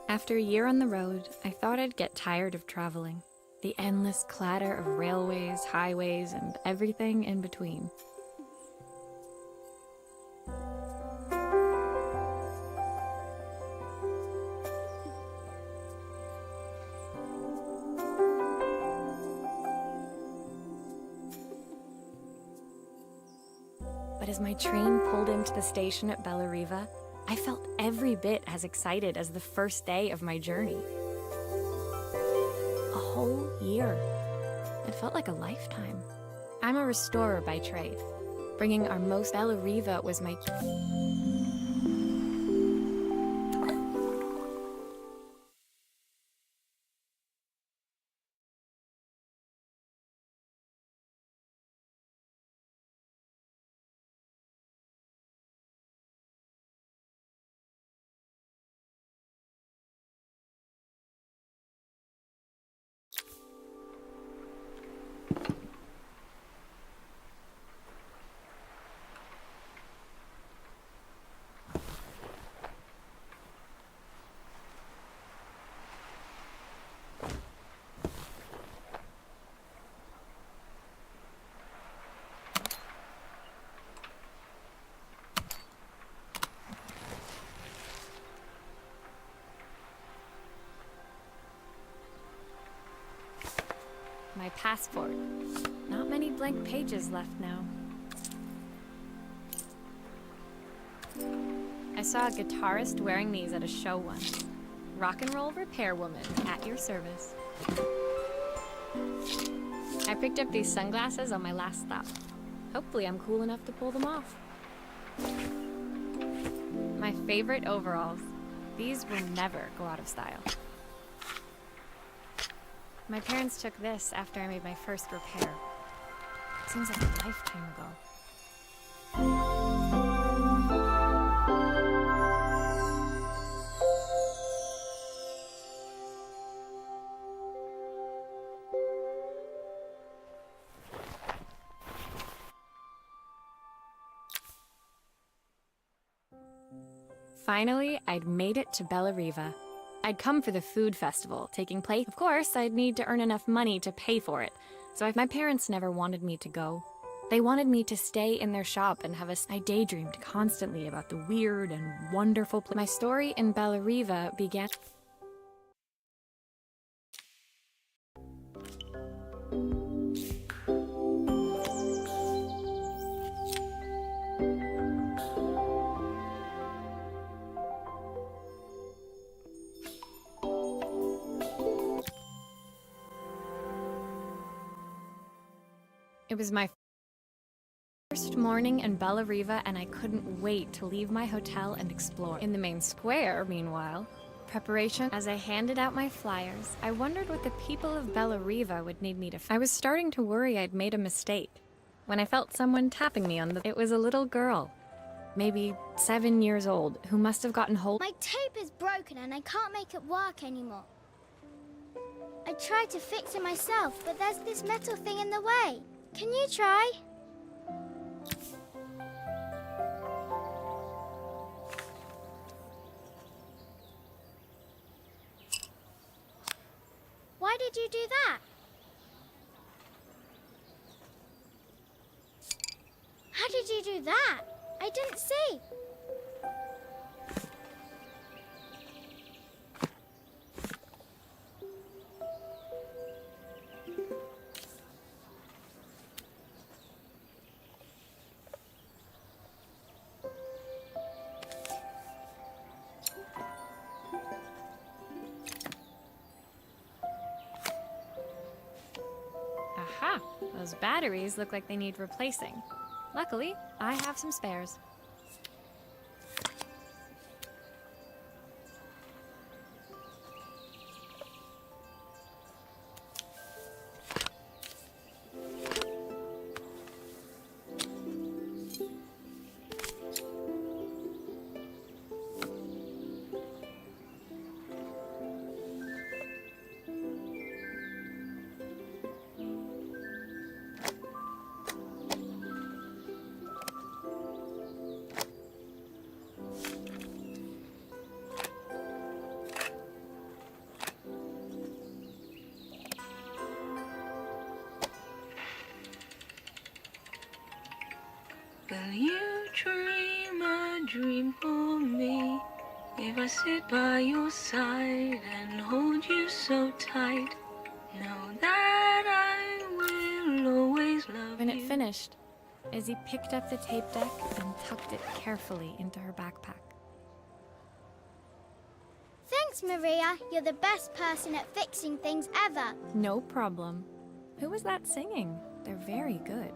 After a year on the road, I thought I'd get tired of traveling. The endless clatter of railways, highways, and everything in between. But as my train pulled into the station at Bellariva, I felt every bit as excited as the first day of my journey. A whole year. It felt like a lifetime. I'm a restorer by trade. Bringing our most Bellariva was my... My passport. Not many blank pages left now. I saw a guitarist wearing these at a show once. Rock and roll repair woman, at your service. I picked up these sunglasses on my last stop. Hopefully I'm cool enough to pull them off. My favorite overalls. These will never go out of style. My parents took this after I made my first repair. It seems like a lifetime ago. Finally, I'd made it to Bellariva. I'd come for the food festival taking place. Of course, I'd need to earn enough money to pay for it, so my parents never wanted me to go. They wanted me to stay in their shop and have I daydreamed constantly about the weird and wonderful place. My story in Bellariva began... It was my first morning in Bellariva, and I couldn't wait to leave my hotel and explore. In the main square, meanwhile, preparation. As I handed out my flyers, I wondered what the people of Bellariva would need me to... I was starting to worry I'd made a mistake when I felt someone tapping me on the... It was a little girl, maybe 7 years old, who must have gotten hold... My tape is broken and I can't make it work anymore. I tried to fix it myself, but there's this metal thing in the way. Can you try? Why did you do that? How did you do that? I didn't see. Aha! Those batteries look like they need replacing. Luckily, I have some spares. Will you dream a dream for me? If I sit by your side and hold you so tight, know that I will always love When it you. finished, Izzy picked up the tape deck and tucked it carefully into her backpack. Thanks, Maria. You're the best person at fixing things ever. No problem. Who was that singing? They're very good.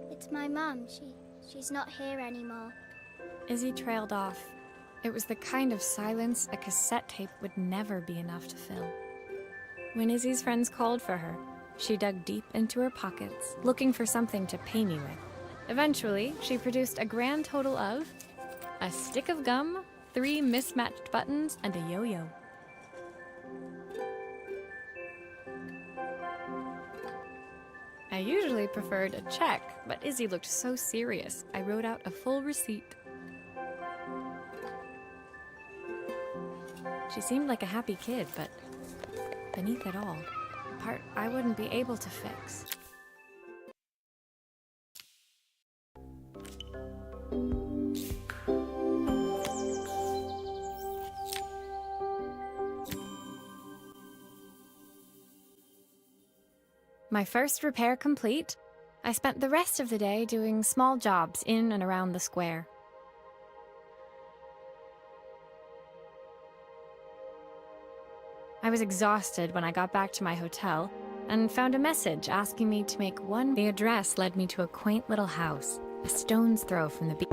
It's my mum. She's not here anymore. Izzy trailed off. It was the kind of silence a cassette tape would never be enough to fill. When Izzy's friends called for her, she dug deep into her pockets, looking for something to pay me with. Eventually, she produced a grand total of a stick of gum, 3 mismatched buttons, and a yo-yo. I usually preferred a check, but Izzy looked so serious, I wrote out a full receipt. She seemed like a happy kid, but beneath it all, the part I wouldn't be able to fix. My first repair complete, I spent the rest of the day doing small jobs in and around the square. I was exhausted when I got back to my hotel and found a message asking me to make one. The address led me to a quaint little house, a stone's throw from the beach.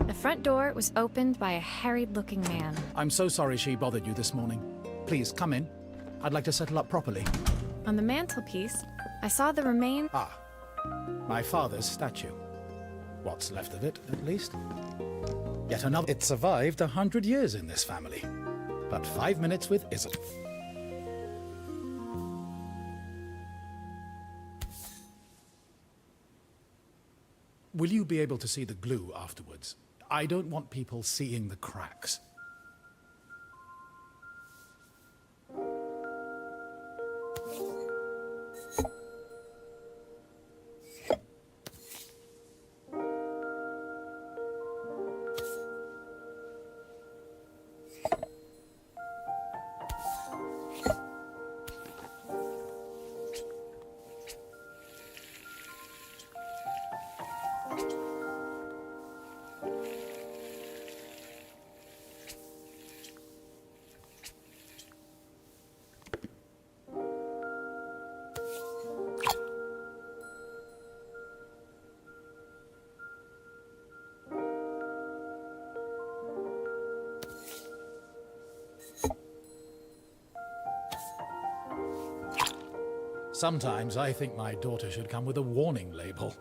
The front door was opened by a harried-looking man. I'm so sorry she bothered you this morning. Please, come in. I'd like to settle up properly. On the mantelpiece, I saw the remains. Ah, my father's statue. What's left of it, at least. Yet another. It survived 100 years in this family. But 5 minutes with isn't. Will you be able to see the glue afterwards? I don't want people seeing the cracks. Sometimes I think my daughter should come with a warning label.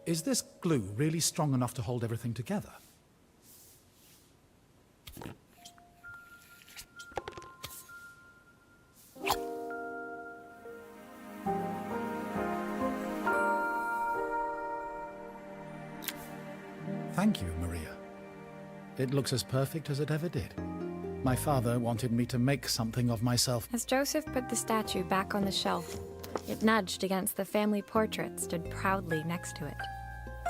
Is this glue really strong enough to hold everything together? Thank you, Maria. It looks as perfect as it ever did. My father wanted me to make something of myself. As Joseph put the statue back on the shelf, it nudged against the family portrait stood proudly next to it.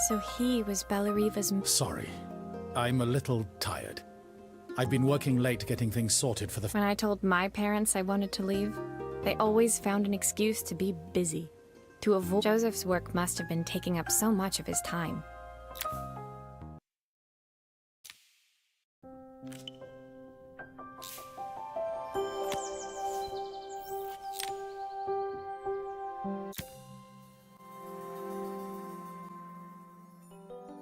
So he was Bellariva's... Sorry, I'm a little tired. I've been working late getting things sorted for the... When I told my parents I wanted to leave, they always found an excuse to be busy. To avoid... Joseph's work must have been taking up so much of his time.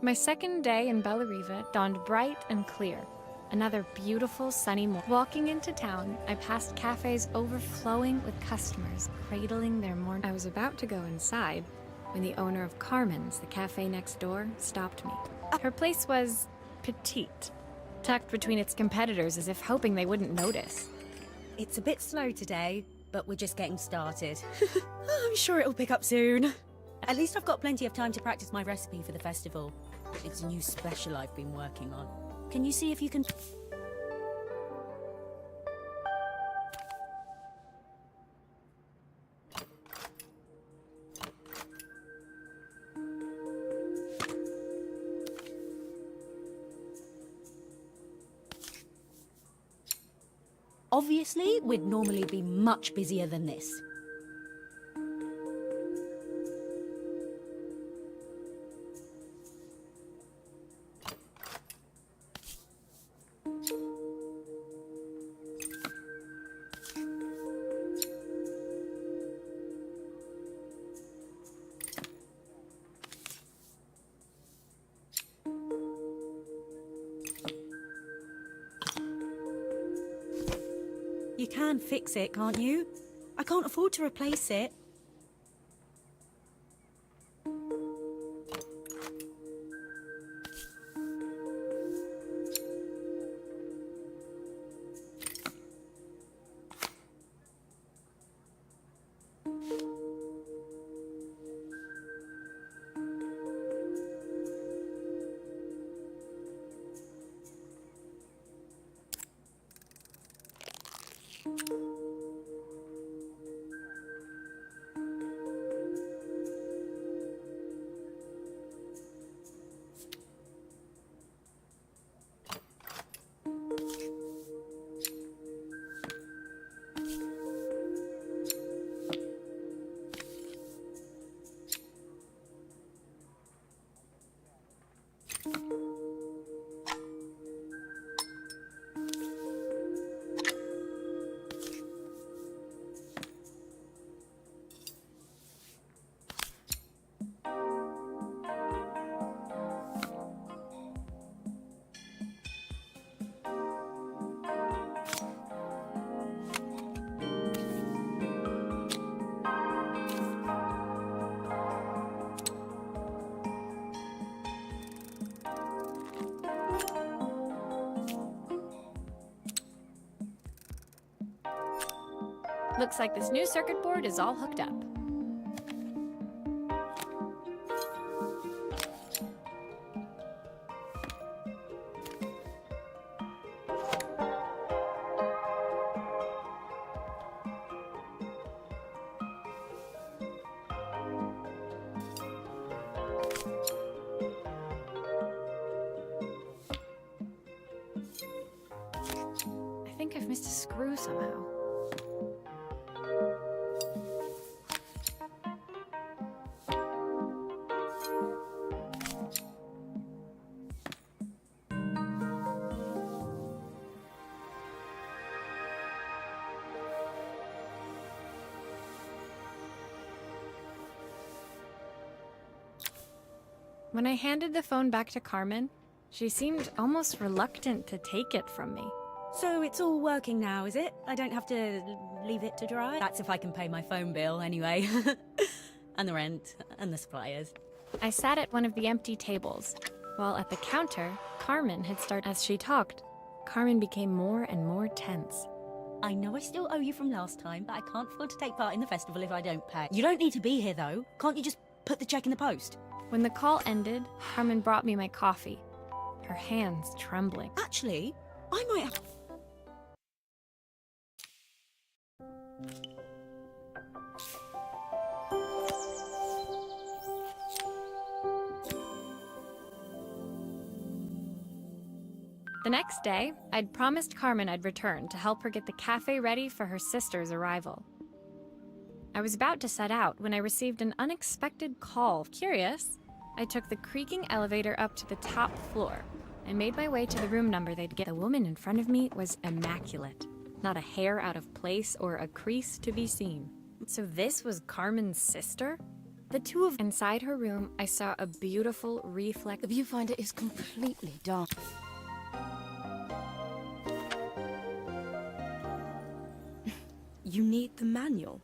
My second day in Bellariva dawned bright and clear, Another beautiful sunny morning. Walking into town, I passed cafes overflowing with customers cradling their morning. I was about to go inside when the owner of Carmen's, the cafe next door, stopped me. Her place was petite, tucked between its competitors as if hoping they wouldn't notice. It's a bit slow today, but we're just getting started. I'm sure it'll pick up soon. At least I've got plenty of time to practice my recipe for the festival. It's a new special I've been working on. Can you see if you can... Obviously, we'd normally be much busier than this. You can fix it, can't you? I can't afford to replace it. Looks like this new circuit board is all hooked up. I think I've missed a screw somehow. When I handed the phone back to Carmen, she seemed almost reluctant to take it from me. So it's all working now, is it? I don't have to leave it to dry? That's if I can pay my phone bill, anyway. And the rent, and the suppliers. I sat at one of the empty tables, while at the counter, Carmen had started. As she talked, Carmen became more and more tense. I know I still owe you from last time, but I can't afford to take part in the festival if I don't pay. You don't need to be here, though. Can't you just put the check in the post? When the call ended, Carmen brought me my coffee, her hands trembling. Actually, I might have... The next day, I'd promised Carmen I'd return to help her get the cafe ready for her sister's arrival. I was about to set out when I received an unexpected call. Curious, I took the creaking elevator up to the top floor and made my way to the room number they'd get. The woman in front of me was immaculate, not a hair out of place or a crease to be seen. So this was Carmen's sister? The two of... Inside her room, I saw a beautiful reflex. The viewfinder is completely dark. You need the manual.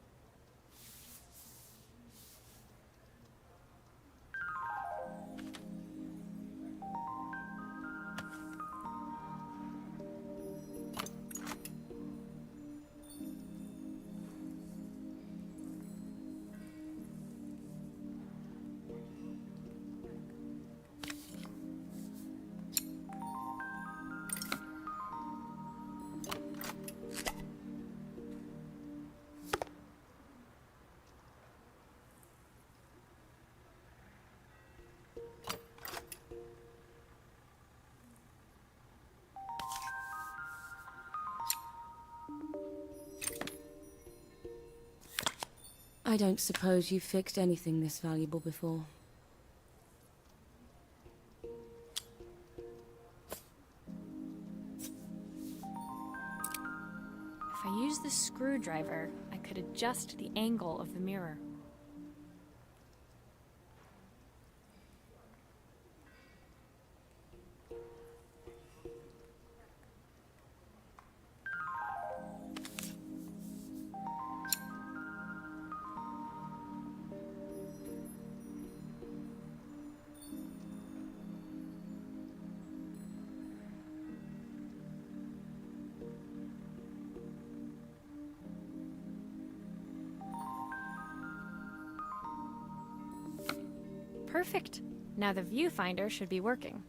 I don't suppose you've fixed anything this valuable before. If I use the screwdriver, I could adjust the angle of the mirror. Perfect. Now the viewfinder should be working.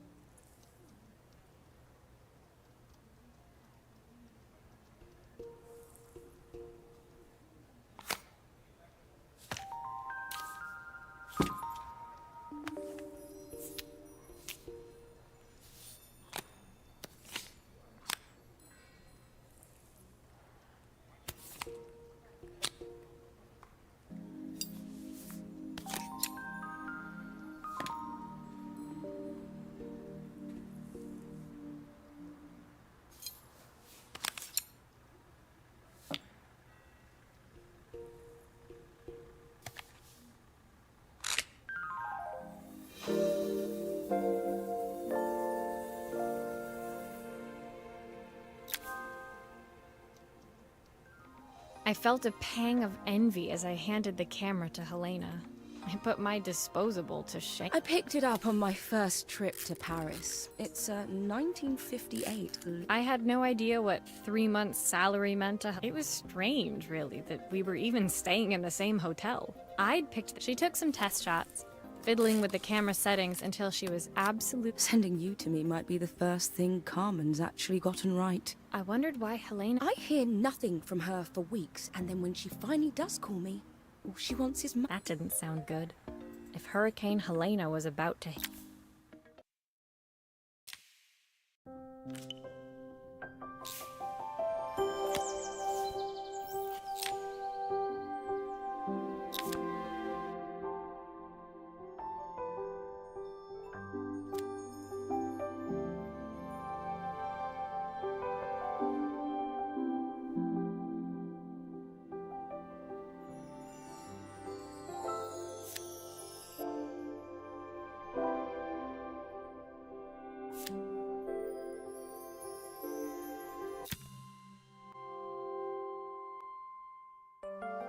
I felt a pang of envy as I handed the camera to Helena. I put my disposable to shame. I picked it up on my first trip to Paris. It's 1958. I had no idea what 3 months' salary meant to. It was strange, really, that we were even staying in the same hotel. I'd picked. She took some test shots, fiddling with the camera settings until she was absolute. Sending you to me might be the first thing Carmen's actually gotten right. I wondered why Helena. I hear nothing from her for weeks, and then when she finally does call me, all she wants is That didn't sound good. If Hurricane Helena was about to.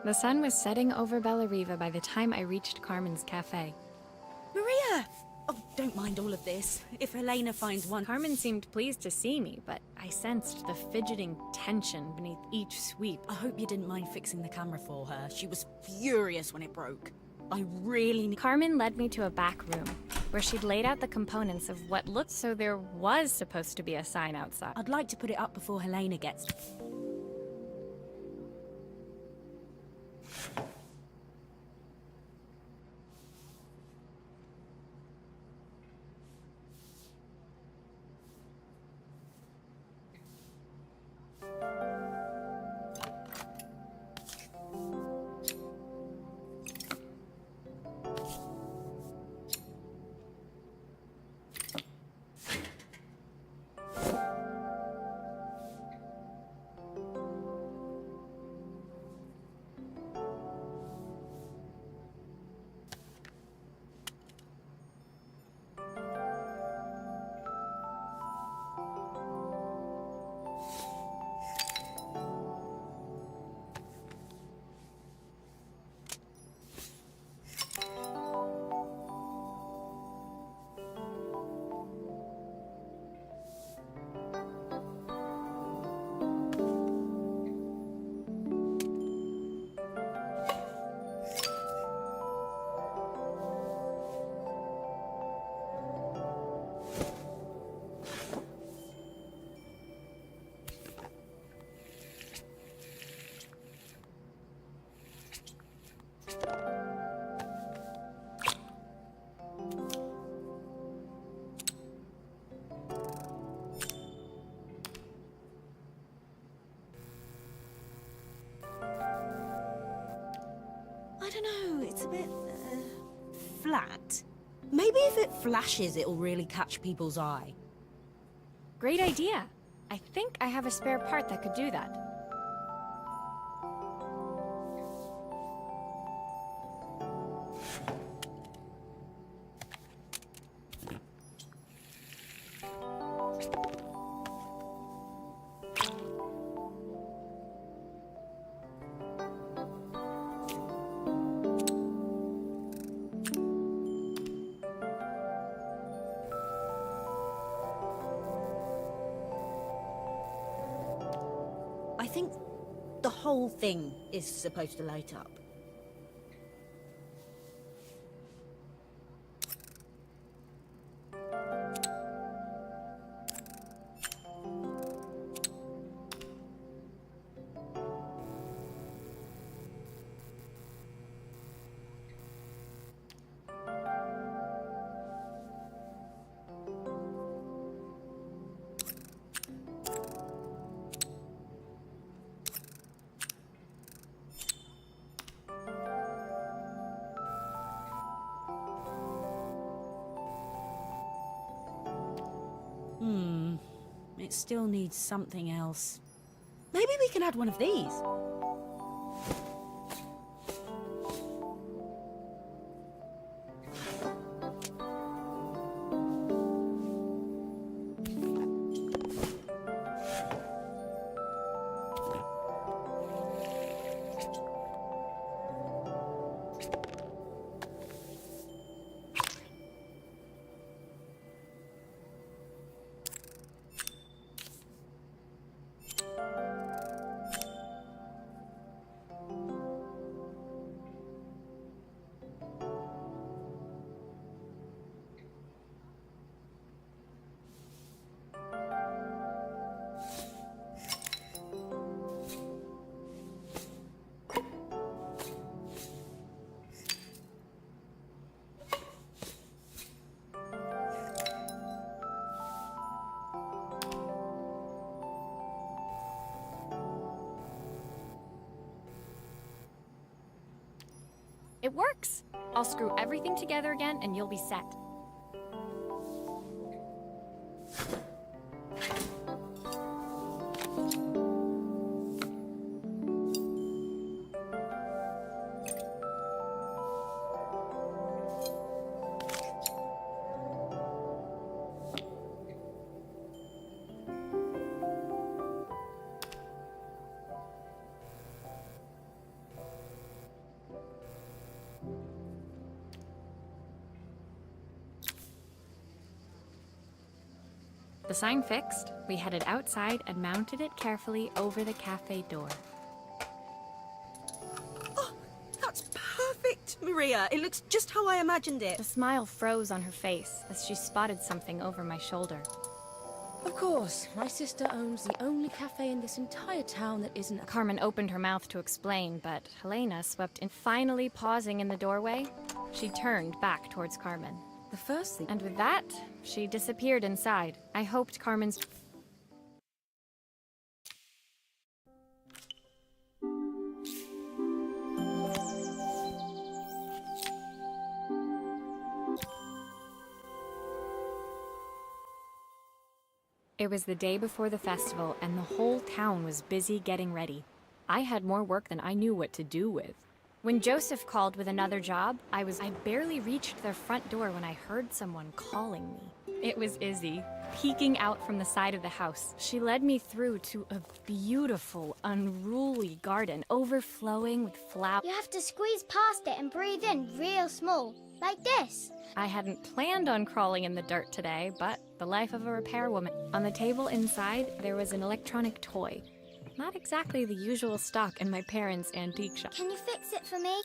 The sun was setting over Bellariva by the time I reached Carmen's cafe. Maria! Oh, don't mind all of this. If Helena finds one... Carmen seemed pleased to see me, but I sensed the fidgeting tension beneath each sweep. I hope you didn't mind fixing the camera for her. She was furious when it broke. I really need... Carmen led me to a back room, where she'd laid out the components of what looked so there was supposed to be a sign outside. I'd like to put it up before Helena gets... I don't know, it's a bit, flat. Maybe if it flashes, it'll really catch people's eye. Great idea. I think I have a spare part that could do that. I think the whole thing is supposed to light up. It still needs something else. Maybe we can add one of these. It works! I'll screw everything together again and you'll be set. The sign fixed, we headed outside and mounted it carefully over the cafe door. Oh, that's perfect, Maria. It looks just how I imagined it. The smile froze on her face as she spotted something over my shoulder. Of course, my sister owns the only cafe in this entire town that isn't a... Carmen opened her mouth to explain, but Helena swept in. Finally pausing in the doorway, she turned back towards Carmen. The first thing... And with that, she disappeared inside. I hoped Carmen's... It was the day before the festival, and the whole town was busy getting ready. I had more work than I knew what to do with. When Joseph called with another job, I barely reached their front door when I heard someone calling me. It was Izzy, peeking out from the side of the house. She led me through to a beautiful, unruly garden, overflowing with flowers. You have to squeeze past it and breathe in real small, like this. I hadn't planned on crawling in the dirt today, but the life of a repairwoman. On the table inside, there was an electronic toy. Not exactly the usual stock in my parents' antique shop. Can you fix it for me?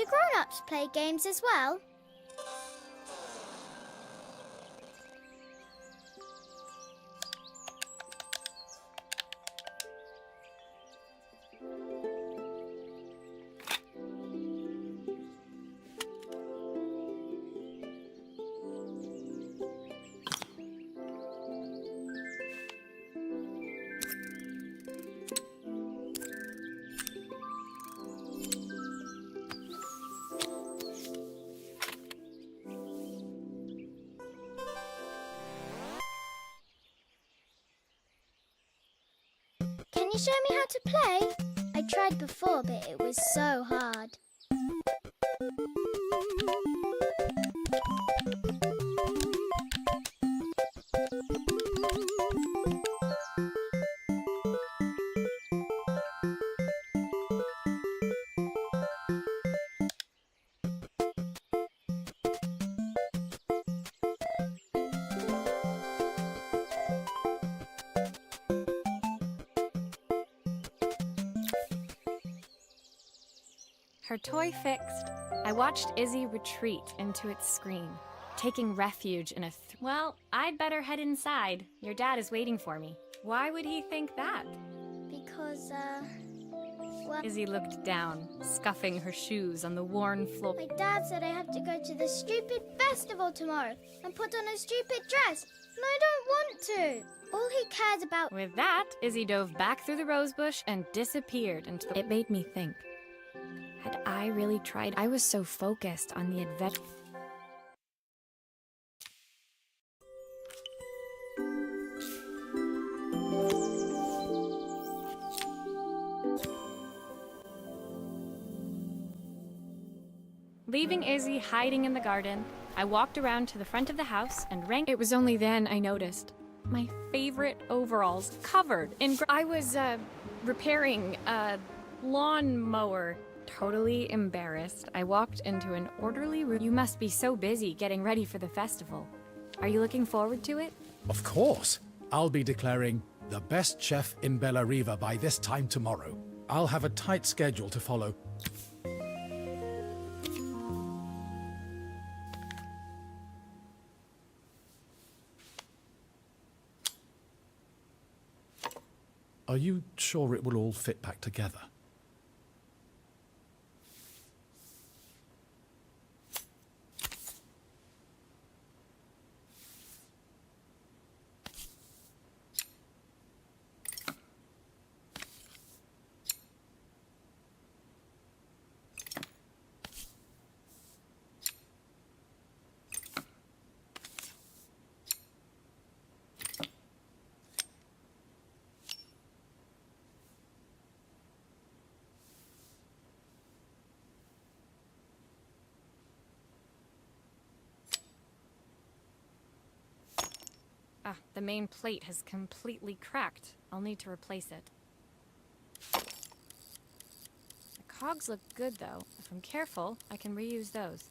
grown-ups play games as well? Can you show me how to play? I tried before, but it was so hard. Her toy fixed, I watched Izzy retreat into its screen, taking refuge in a well, I'd better head inside. Your dad is waiting for me. Why would he think that? Because, well, Izzy looked down, scuffing her shoes on the worn floor. my dad said I have to go to the stupid festival tomorrow and put on a stupid dress, and I don't want to. All he cares about... With that, Izzy dove back through the rosebush and disappeared into the... It made me think. Had I really tried? I was so focused on the adventure. Leaving Izzy hiding in the garden, I walked around to the front of the house and rang. It was only then I noticed my favorite overalls covered in. I was repairing a lawnmower. Totally embarrassed, I walked into an orderly room. You must be so busy getting ready for the festival. Are you looking forward to it? Of course. I'll be declaring the best chef in Bella Riva by this time tomorrow. I'll have a tight schedule to follow. Are you sure it will all fit back together? Ah, the main plate has completely cracked. I'll need to replace it. The cogs look good, though. If I'm careful, I can reuse those.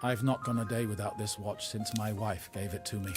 I've not gone a day without this watch since my wife gave it to me.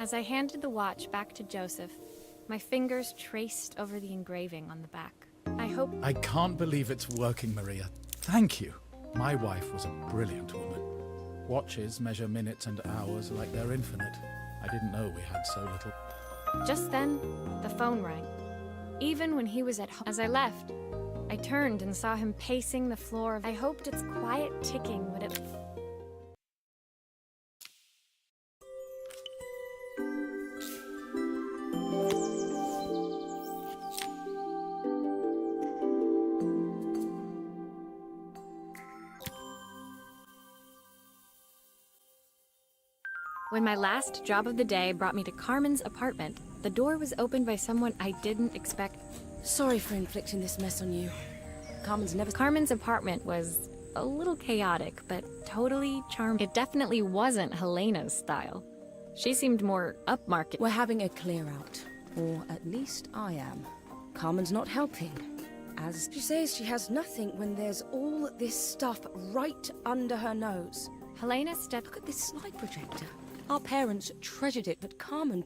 As I handed the watch back to Joseph, my fingers traced over the engraving on the back. I can't believe it's working, Maria. Thank you. My wife was a brilliant woman. Watches measure minutes and hours like they're infinite. I didn't know we had so little. Just then, the phone rang. Even when he was at home. As I left, I turned and saw him pacing the floor. I hoped its quiet ticking would have... When my last job of the day brought me to Carmen's apartment, the door was opened by someone I didn't expect. Sorry for inflicting this mess on you. Carmen's apartment was a little chaotic, but totally charming. It definitely wasn't Helena's style. She seemed more upmarket. We're having a clear out. Or at least I am. Carmen's not helping. As she says, she has nothing when there's all this stuff right under her nose. Helena stepped... Look at this slide projector. Our parents treasured it, but Carmen...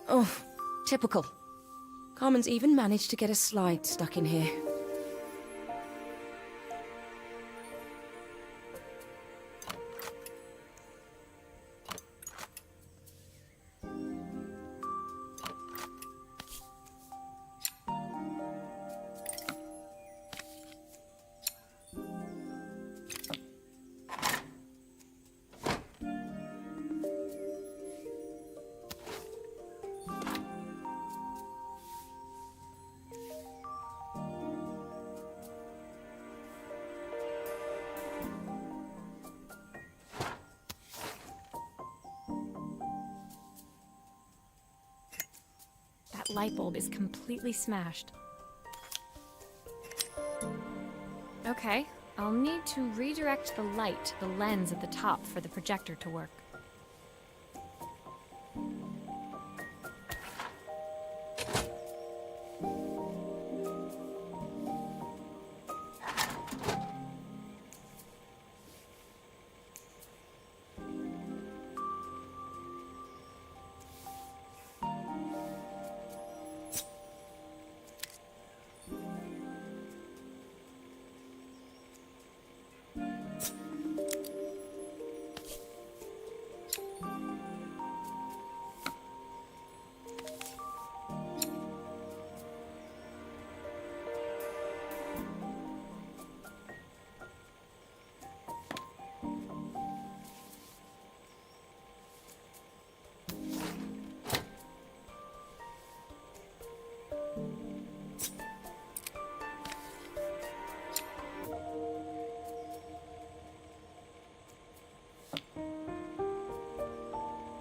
Oh, typical. Carmen's even managed to get a slide stuck in here. That light bulb is completely smashed. Okay, I'll need to redirect the light to the lens at the top for the projector to work.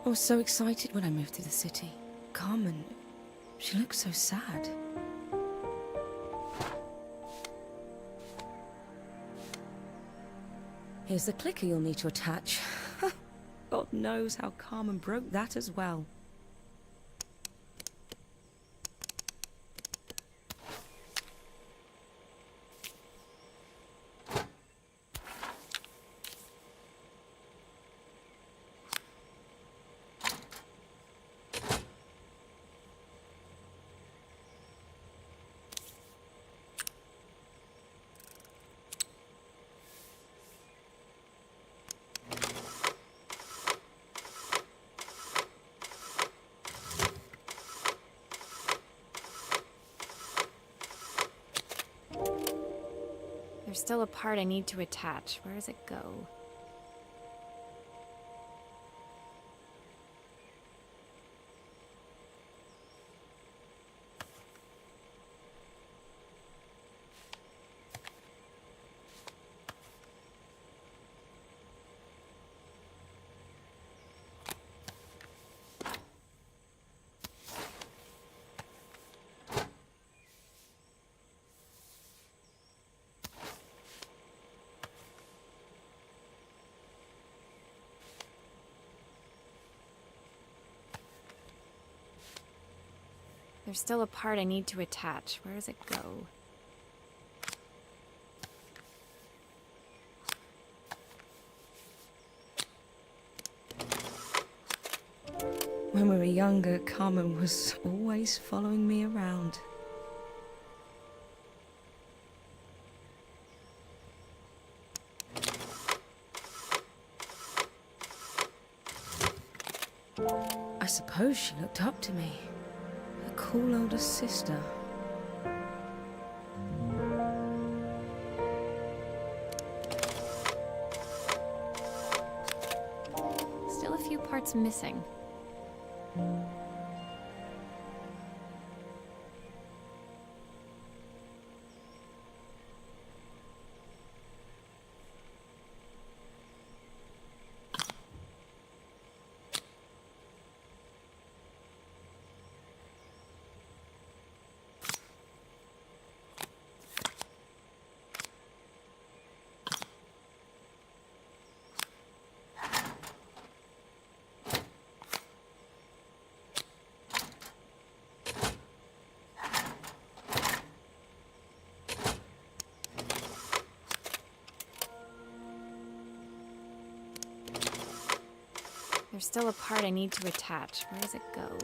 I was so excited when I moved to the city. Carmen, she looks so sad. Here's the clicker you'll need to attach. God knows how Carmen broke that as well. There's still a part I need to attach. Where does it go? There's still a part I need to attach. Where does it go? When we were younger, Carmen was always following me around. I suppose she looked up to me. A cool older sister. Still a few parts missing. There's still a part I need to attach. Where does it go?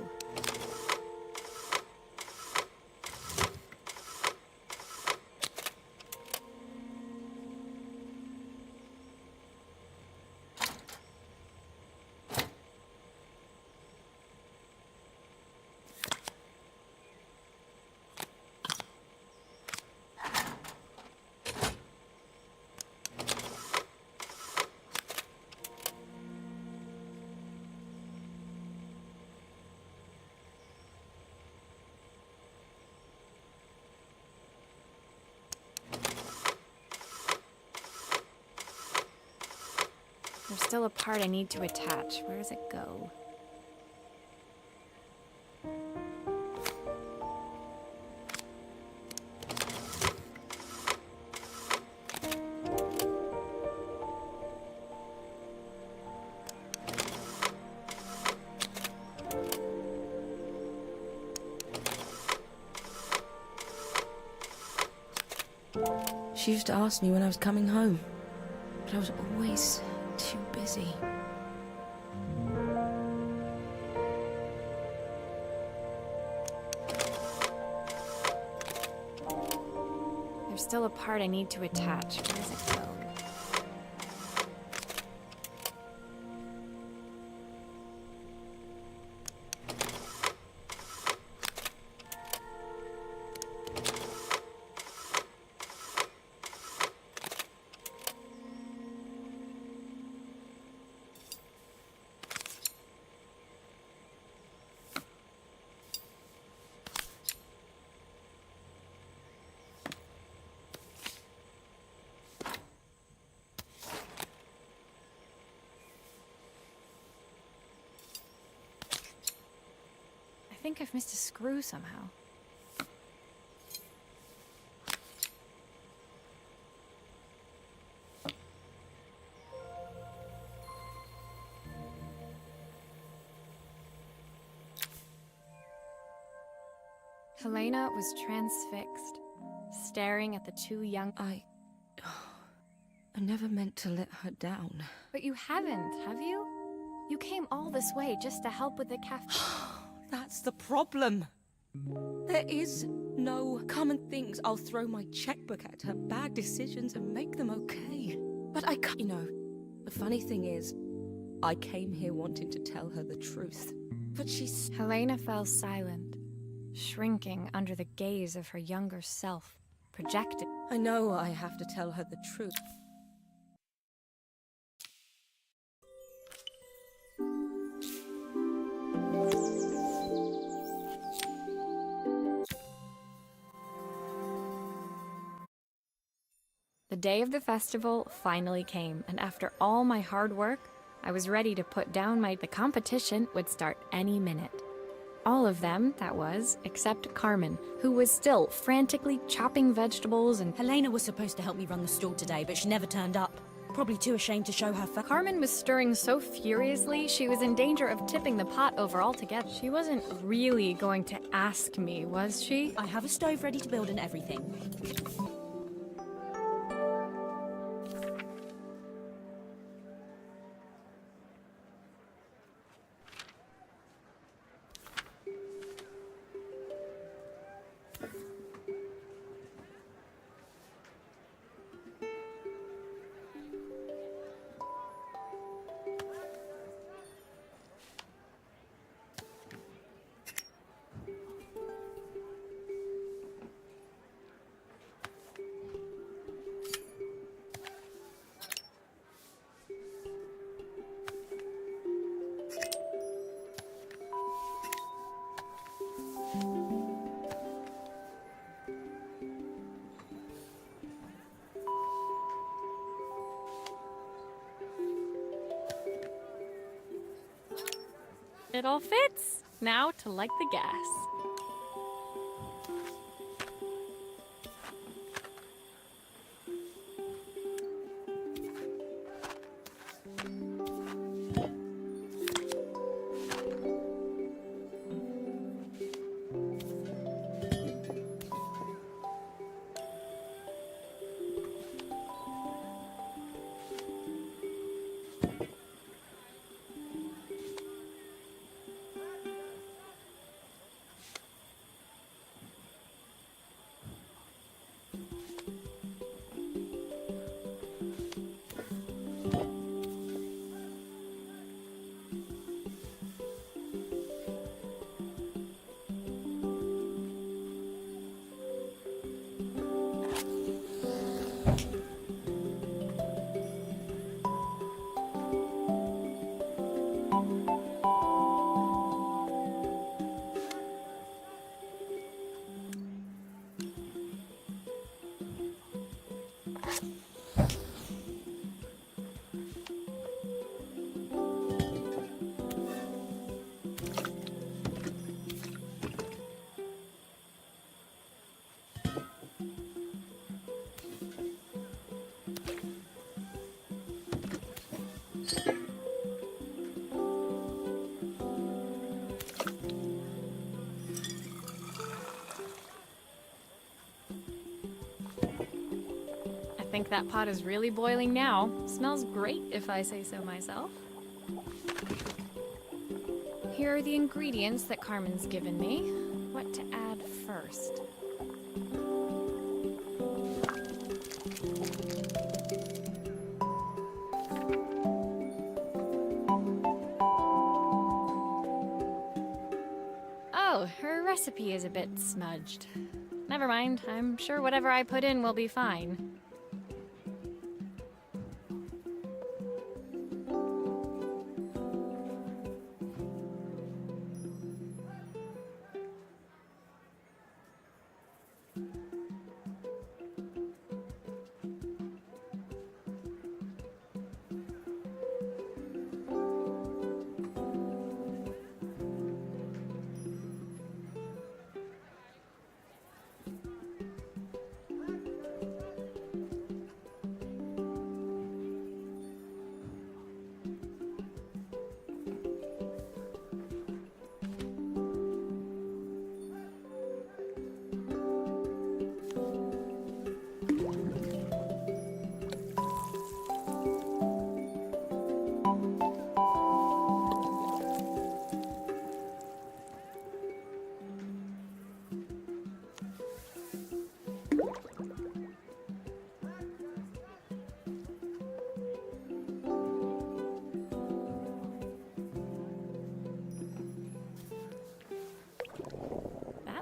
There's still a part I need to attach. Where does it go? She used to ask me when I was coming home, but I was always too busy. There's still a part I need to attach. Where does it go? I think I've missed a screw somehow. Helena was transfixed, staring at the two young... I never meant to let her down. But you haven't, have you? You came all this way just to help with the cafe. That's the problem. There is no common things. I'll throw my checkbook at her bad decisions and make them okay. But I can't, you know, the funny thing is, I came here wanting to tell her the truth. But she's... Helena fell silent, shrinking under the gaze of her younger self, projected. I know I have to tell her the truth. The day of the festival finally came, and after all my hard work, I was ready to put down the competition would start any minute. All of them, that was, except Carmen, who was still frantically chopping vegetables and... Helena was supposed to help me run the stall today, but she never turned up. Probably too ashamed to show her Carmen was stirring so furiously, she was in danger of tipping the pot over altogether. She wasn't really going to ask me, was she? I have a stove ready to build and everything. It all fits. Now to light the gas. I think that pot is really boiling now. Smells great, if I say so myself. Here are the ingredients that Carmen's given me. What to add first? Oh, her recipe is a bit smudged. Never mind, I'm sure whatever I put in will be fine.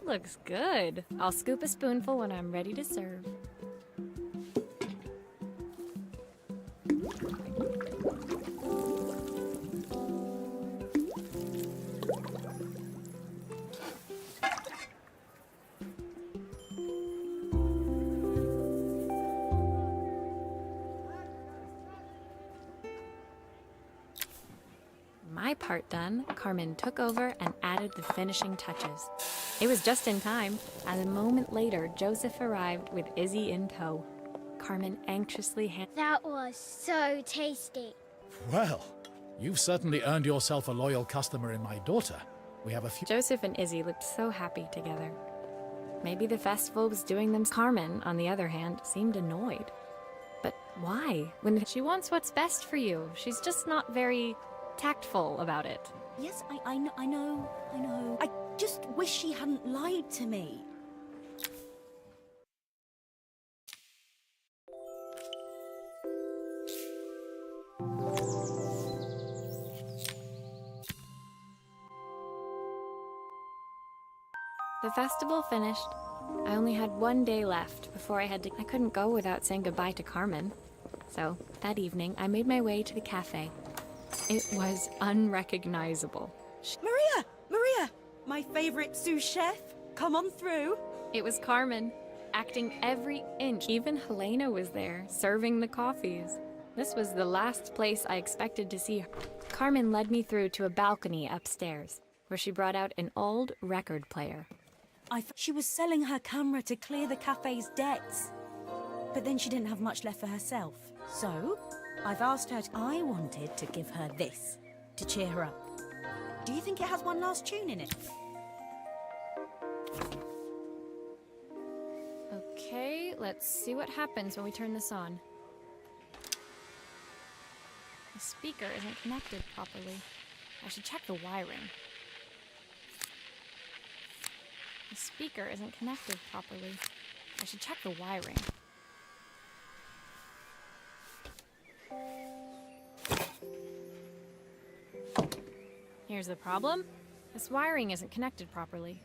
Looks good. I'll scoop a spoonful when I'm ready to serve. part done, Carmen took over and added the finishing touches. It was just in time, and a moment later, Joseph arrived with Izzy in tow. Carmen anxiously That was so tasty. Well, you've certainly earned yourself a loyal customer in my daughter. We have a few... Joseph and Izzy looked so happy together. Maybe the festival was doing them. Carmen, on the other hand, seemed annoyed. But why? When she wants what's best for you, she's just not very tactful about it. Yes, I know. I just wish she hadn't lied to me. The festival finished. I only had one day left before I couldn't go without saying goodbye to Carmen. So, that evening, I made my way to the cafe. It was unrecognizable. Maria! My favorite sous chef. Come on through. It was Carmen, acting every inch. Even Helena was there, serving the coffees. This was the last place I expected to see her. Carmen led me through to a balcony upstairs, where she brought out an old record player. She was selling her camera to clear the cafe's debts. But then she didn't have much left for herself. So, I've asked her I wanted to give her this, to cheer her up. Do you think it has one last tune in it? Okay, let's see what happens when we turn this on. The speaker isn't connected properly. I should check the wiring. The speaker isn't connected properly. I should check the wiring. Here's the problem. This wiring isn't connected properly.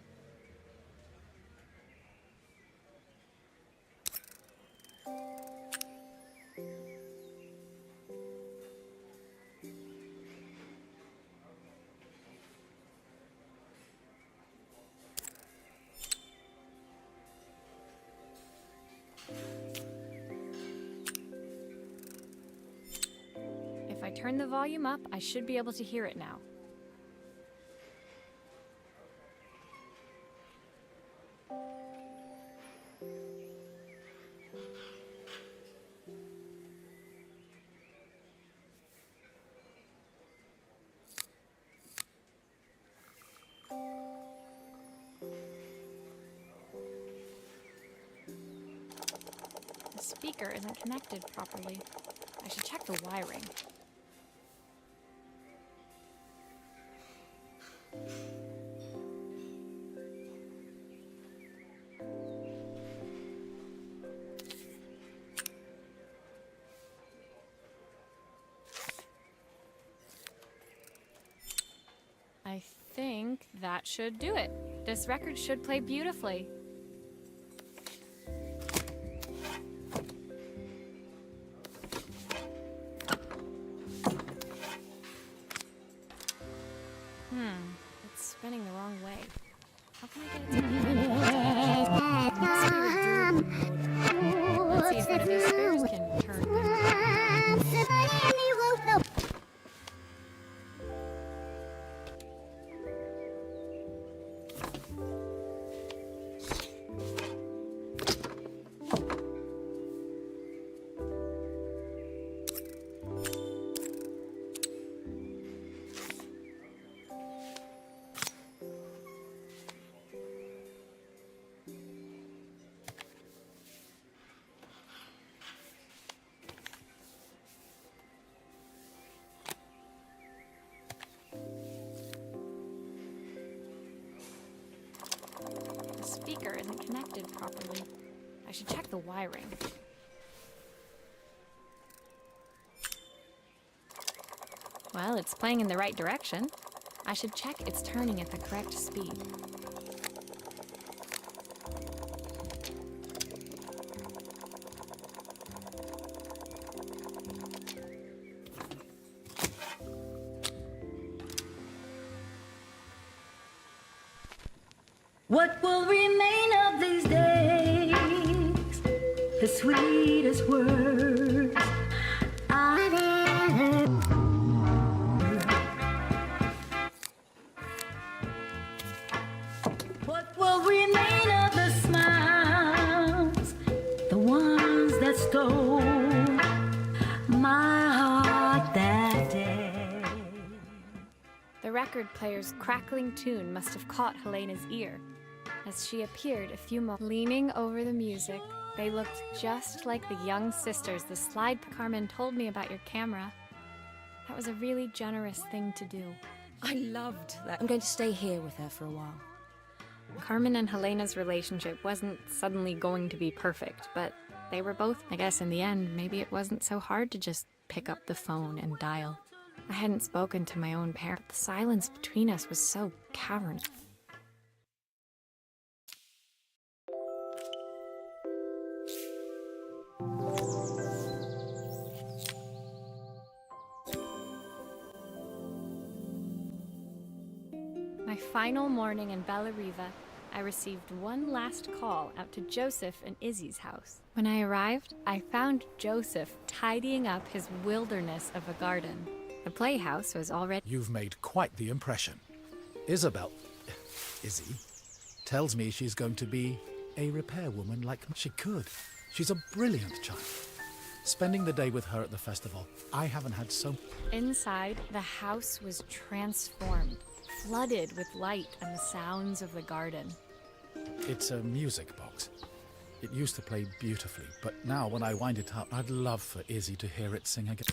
If I turn the volume up, I should be able to hear it now. The speaker isn't connected properly. I should check the wiring. I think that should do it. This record should play beautifully. It's spinning the wrong way. How can I get it to Let's see if one of these screws can turn them. The speaker isn't connected properly. I should check the wiring. Well, it's playing in the right direction. I should check it's turning at the correct speed. What will remain of these days? The sweetest words I've ever. stole my heart that day. The record player's crackling tune must have caught Helena's ear, as she appeared a few moments. Leaning over the music, they looked just like the young sisters the slide Carmen told me about your camera. That was a really generous thing to do. I loved that. I'm going to stay here with her for a while. Carmen and Helena's relationship wasn't suddenly going to be perfect, but they were both, I guess in the end, maybe it wasn't so hard to just pick up the phone and dial. I hadn't spoken to my own parent. The silence between us was so cavernous. My final morning in Bellariva, I received one last call out to Joseph and Izzy's house. When I arrived, I found Joseph tidying up his wilderness of a garden. The playhouse was already... You've made quite the impression. Izzy, tells me she's going to be a repairwoman like she could. She's a brilliant child. Spending the day with her at the festival, I haven't had so... Inside, the house was transformed, flooded with light and the sounds of the garden. It's a music box. It used to play beautifully, but now when I wind it up, I'd love for Izzy to hear it sing again.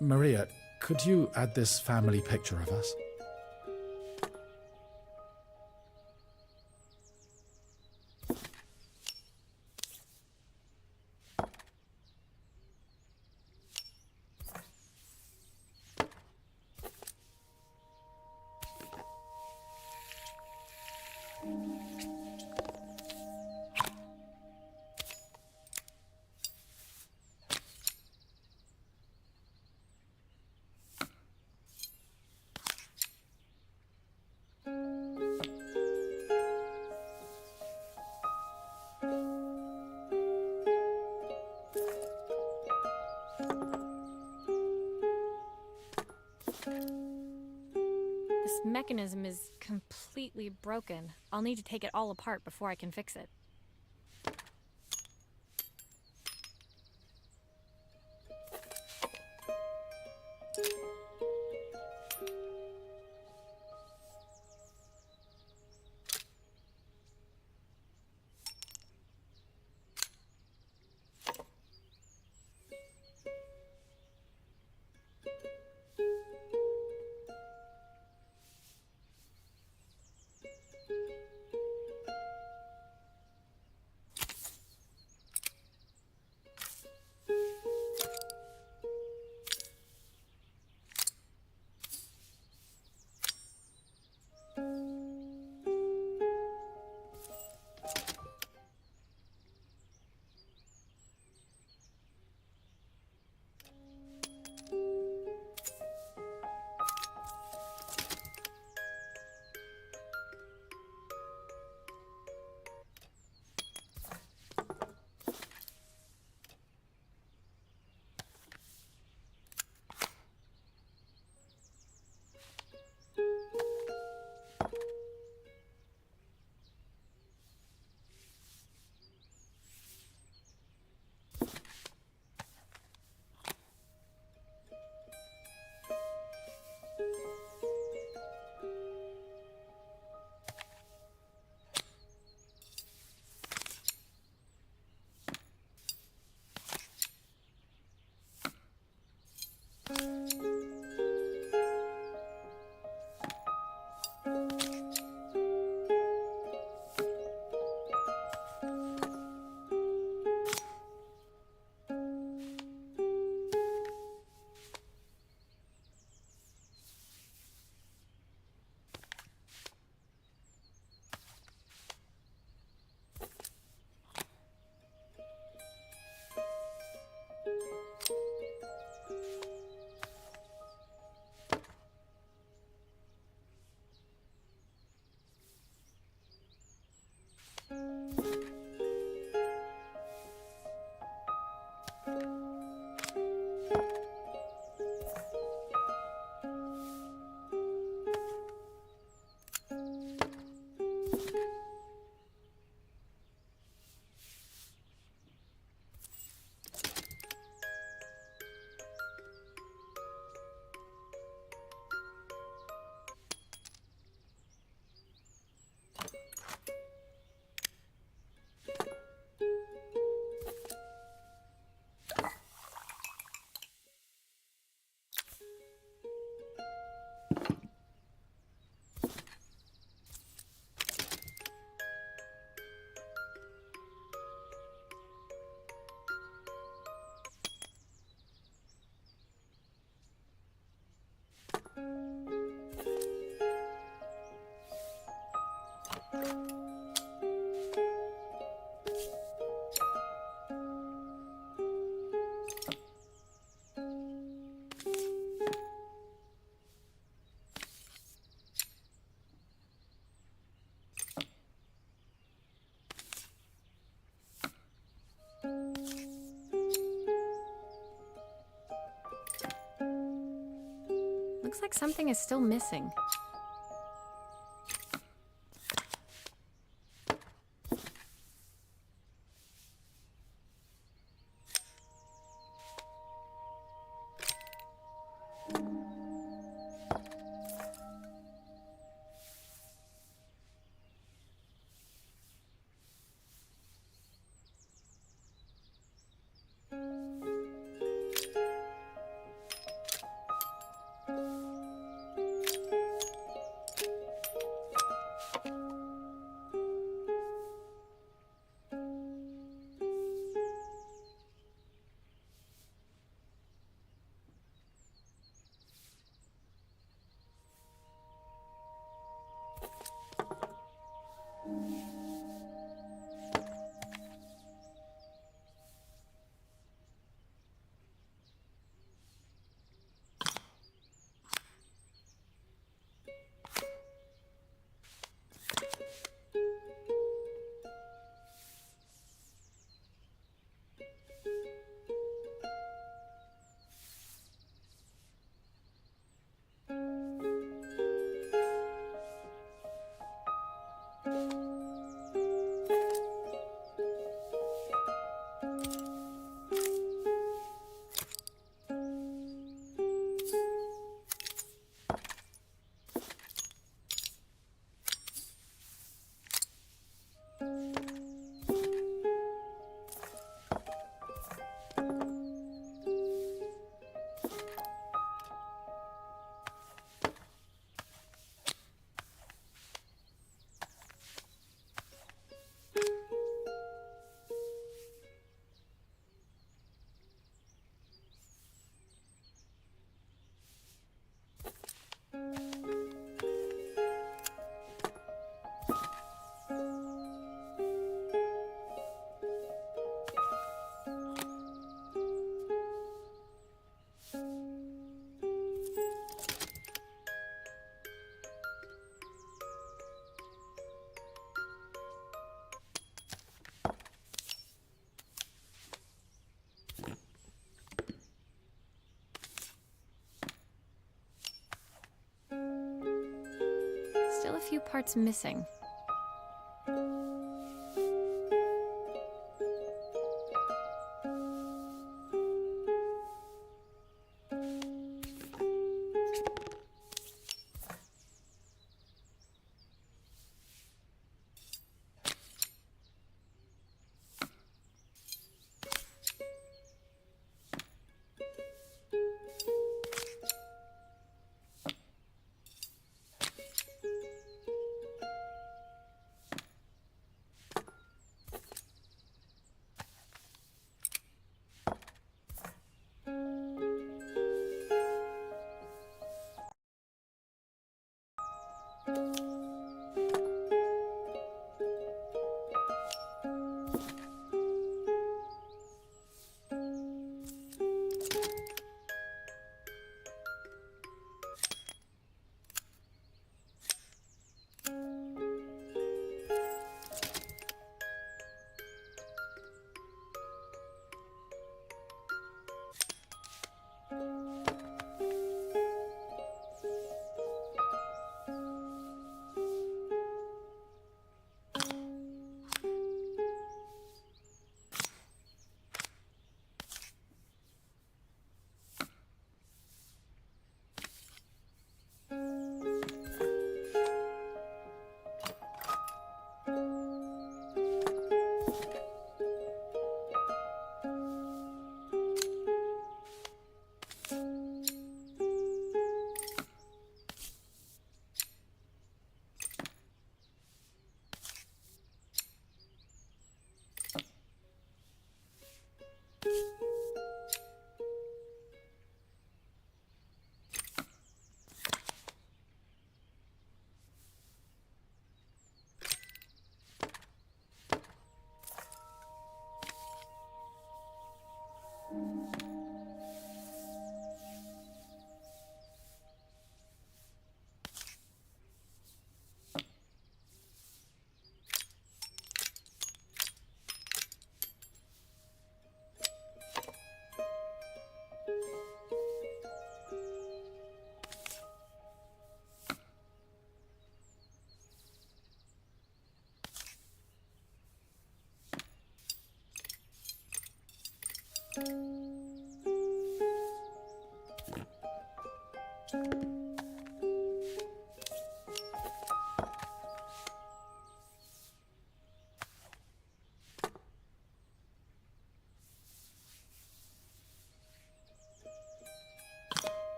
Maria, could you add this family picture of us? This mechanism is completely broken. I'll need to take it all apart before I can fix it. Looks like something is still missing. Still a few parts missing.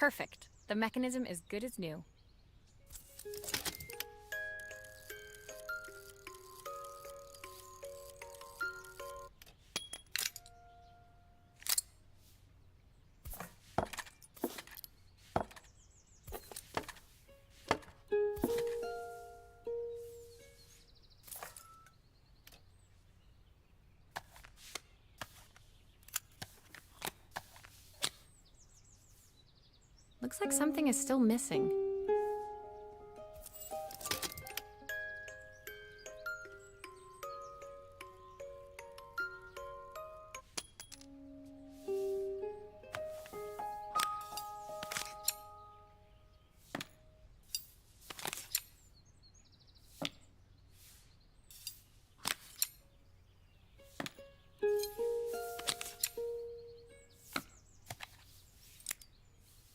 Perfect. The mechanism is good as new. Looks like something is still missing.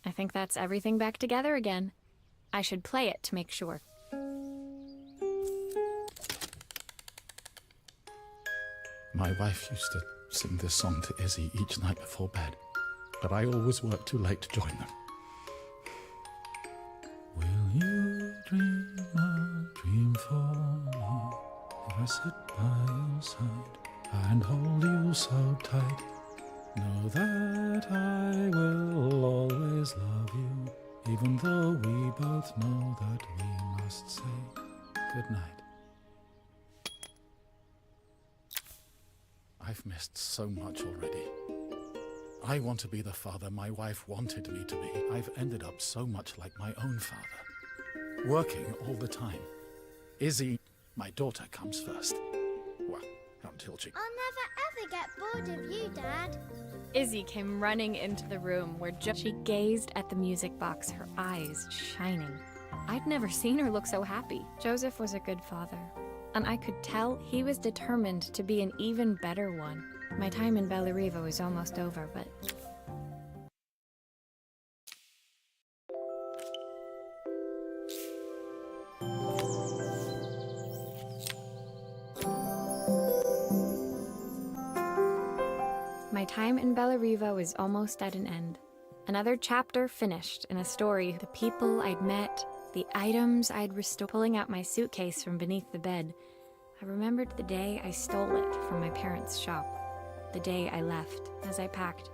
I think that's everything back together again. I should play it to make sure. My wife used to sing this song to Izzy each night before bed, but I always worked too late to join them. Will you dream a dream for me if I sit by your side and hold you so tight? Know that I will always love you, even though we both know that we must say goodnight. I've missed so much already. I want to be the father my wife wanted me to be. I've ended up so much like my own father, working all the time. Izzy, my daughter, comes first. Well, until she... I'll never ever get bored of you, Dad. Izzy came running into the room where she gazed at the music box, her eyes shining. I'd never seen her look so happy. Joseph was a good father, and I could tell he was determined to be an even better one. My time in Bellariva was almost over, but... My time in Bellariva was almost at an end. Another chapter finished in a story. The people I'd met, the items I'd restored. Pulling out my suitcase from beneath the bed, I remembered the day I stole it from my parents' shop. The day I left. As I packed,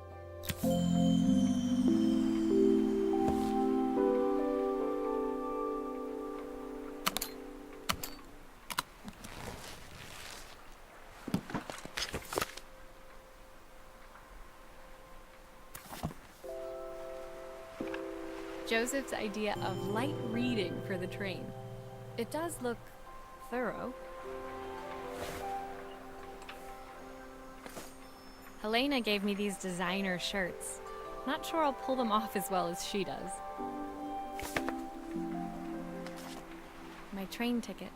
Joseph's idea of light reading for the train. It does look thorough. Helena gave me these designer shirts. Not sure I'll pull them off as well as she does. My train ticket.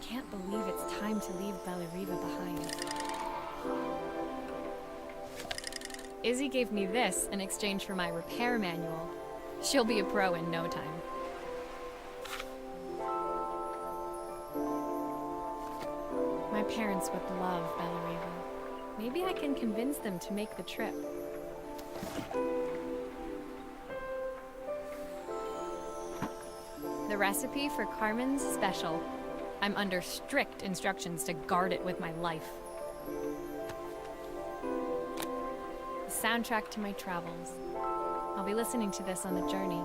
Can't believe it's time to leave Bellariva behind. Izzy gave me this in exchange for my repair manual. She'll be a pro in no time. parents would love Bellariva. Maybe I can convince them to make the trip. The recipe for Carmen's special. I'm under strict instructions to guard it with my life. The soundtrack to my travels. I'll be listening to this on the journey.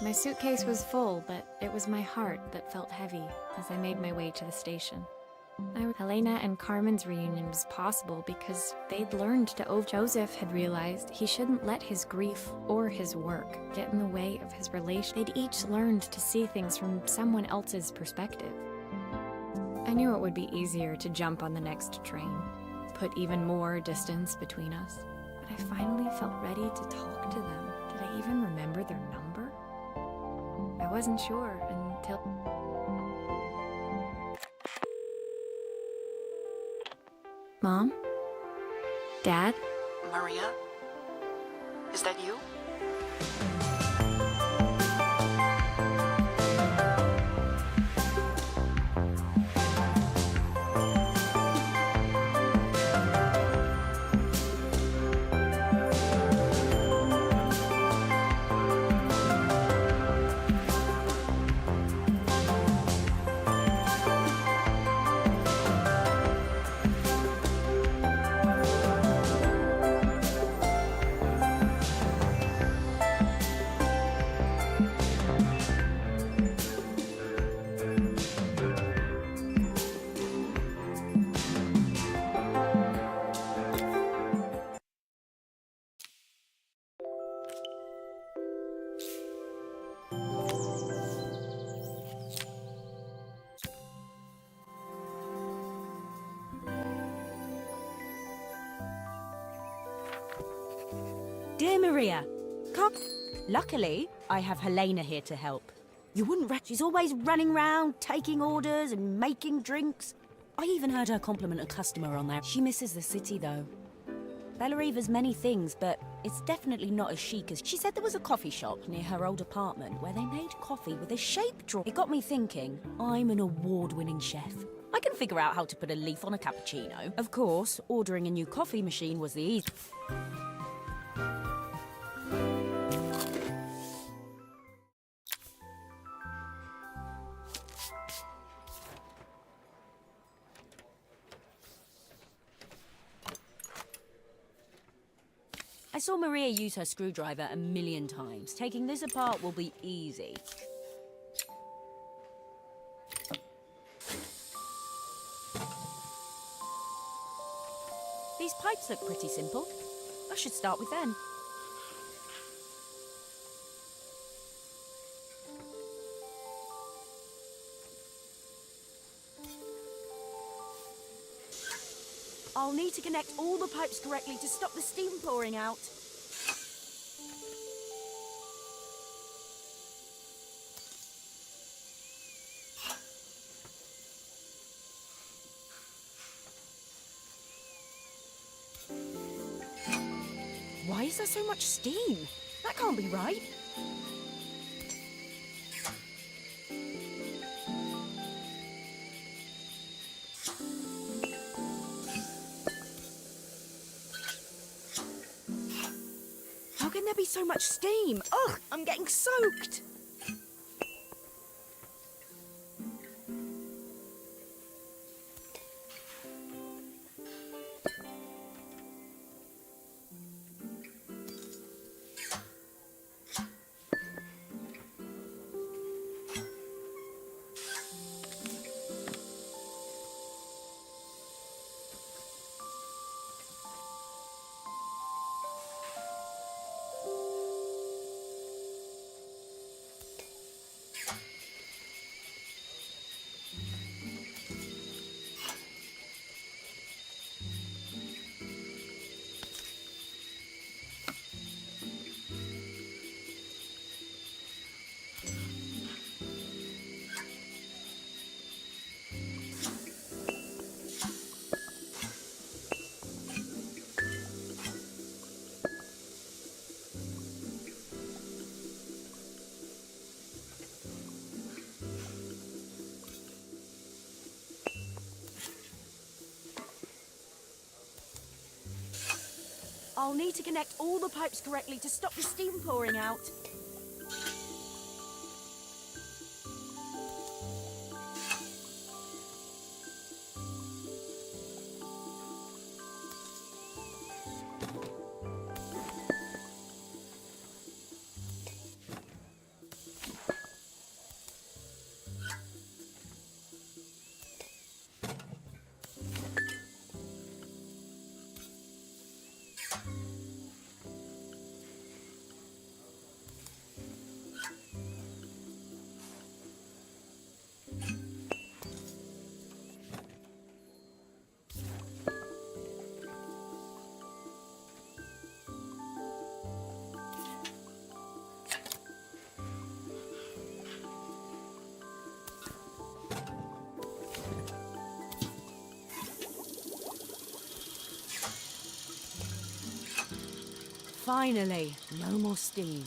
My suitcase was full, but it was my heart that felt heavy as I made my way to the station. Helena and Carmen's reunion was possible because they'd learned to Joseph had realized he shouldn't let his grief or his work get in the way of his relation. They'd each learned to see things from someone else's perspective. I knew it would be easier to jump on the next train, put even more distance between us, but I finally felt ready to talk to them. Did I even remember their number? I wasn't sure until... Mom? Dad? Maria? Is that you? Dear Maria, luckily, I have Helena here to help. You wouldn't she's always running around, taking orders and making drinks. I even heard her compliment a customer on there. She misses the city, though. Bellariva's many things, but it's definitely not as chic as... She said there was a coffee shop near her old apartment where they made coffee with a shape drawer. It got me thinking, I'm an award-winning chef. I can figure out how to put a leaf on a cappuccino. Of course, ordering a new coffee machine was the easy... I saw Maria use her screwdriver a million times. Taking this apart will be easy. These pipes look pretty simple. I should start with them. I'll need to connect all the pipes correctly to stop the steam pouring out. Why is there so much steam? That can't be right. How can there be so much steam? Ugh, I'm getting soaked. I'll need to connect all the pipes correctly to stop the steam pouring out. Finally, no more steam.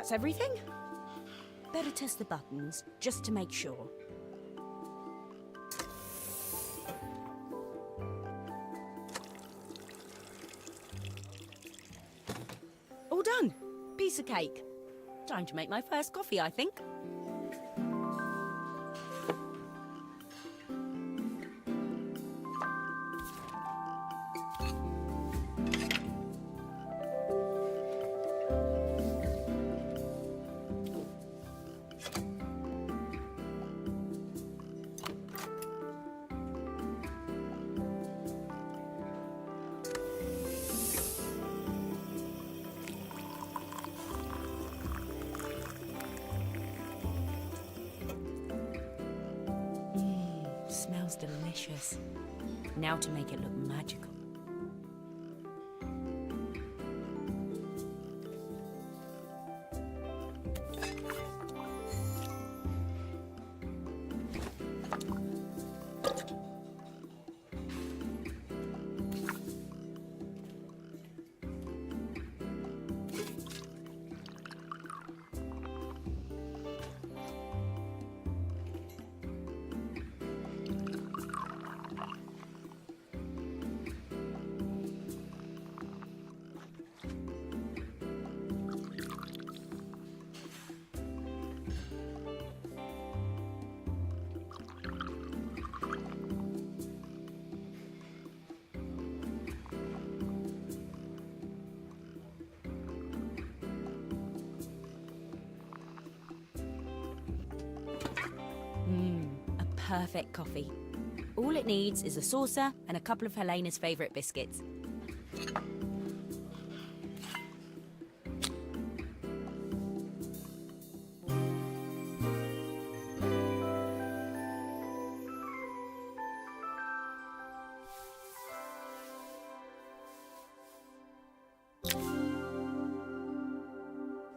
That's everything? Better test the buttons, just to make sure. All done. Piece of cake. Time to make my first coffee, I think. Smells delicious. Now to make it look magical. A perfect coffee. All it needs is a saucer and a couple of Helena's favourite biscuits.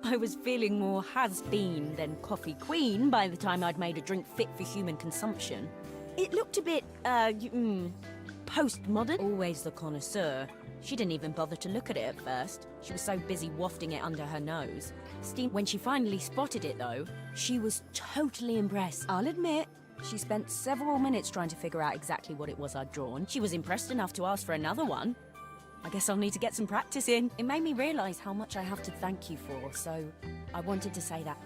I was feeling more has-been than coffee queen by the time I'd made a drink fit for human consumption. It looked a bit, postmodern. Always the connoisseur. She didn't even bother to look at it at first. She was so busy wafting it under her nose. When she finally spotted it, though, she was totally impressed. I'll admit, she spent several minutes trying to figure out exactly what it was I'd drawn. She was impressed enough to ask for another one. I guess I'll need to get some practice in. It made me realise how much I have to thank you for, so I wanted to say that